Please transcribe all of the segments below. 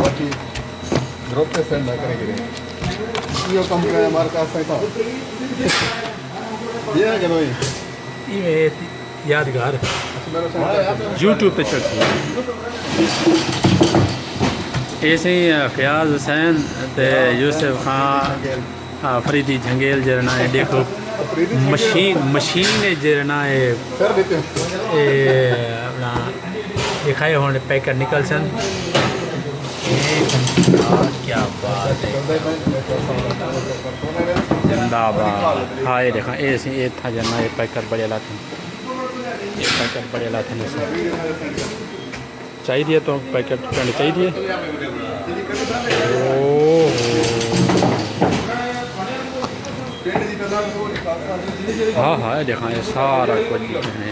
बाकी growth send ना करेंगे यो कंपनी हमारे पास है तो ये है क्या भाई ये यादगार यूट्यूब पे चलती है। ऐसे ही फयाज हुसैन ते यूसुफ खान फरीदी झंगेल जरना है। देखो मशीन जरना है कर देते हैं अपना दिखाए होने पैकर निकल सन। क्या बात है, जिंदाबाद। हाँ ये देखा ऐसे ये था जना ये पैकर बड़े लाते ये पैकर बड़े लाते चाहिए तो पैकेट करने चाहिए। हाँ हाँ देखा ये सारा कुछ है।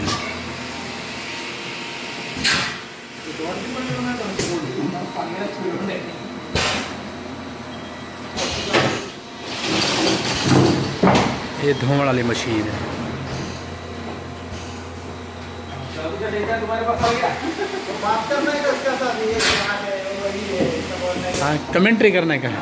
ये धोने वाली मशीन है। हाँ कमेंट्री करने का हाँ।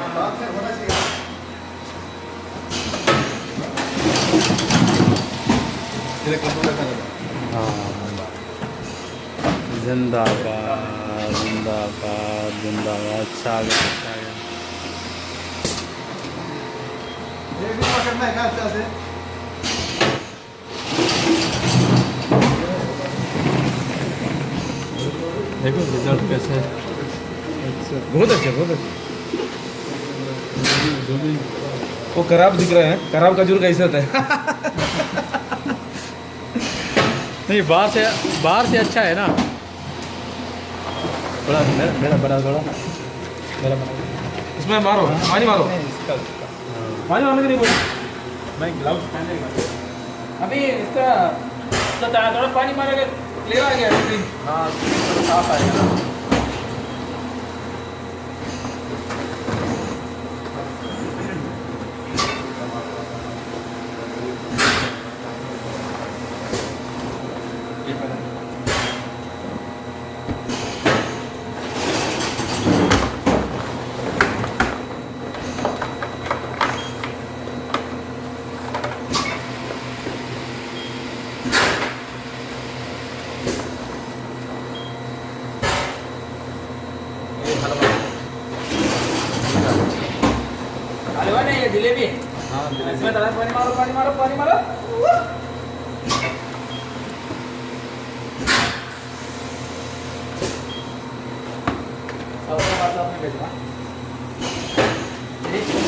जिंदाबाद जिंदाबाद जिंदाबाद। अच्छा आ गया अच्छा आ गया। देखो रिजल्ट कैसे है। बहुत अच्छा बहुत अच्छा। वो खराब दिख रहा है, खराब खजूर कैसे होता है? नहीं बाहर से अच्छा है ना। बड़ा मेरा बड़ा थोड़ा मेरा बड़ा इसमें मारो पानी मारो पानी मारने के लिए बोलो। मैं ग्लव्स पहनेगा अभी इसका थोड़ा पानी मारेगा क्लियर आ गया स्क्रीन। हाँ साफ आएगा। हलवा नहीं है जलेबी। हाँ इसमें थोड़ा पानी मारो पानी मारो पानी मारो।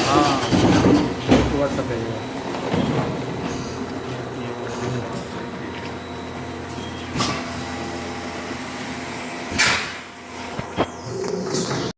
हाँ व्हाट्सएप भेजेगा।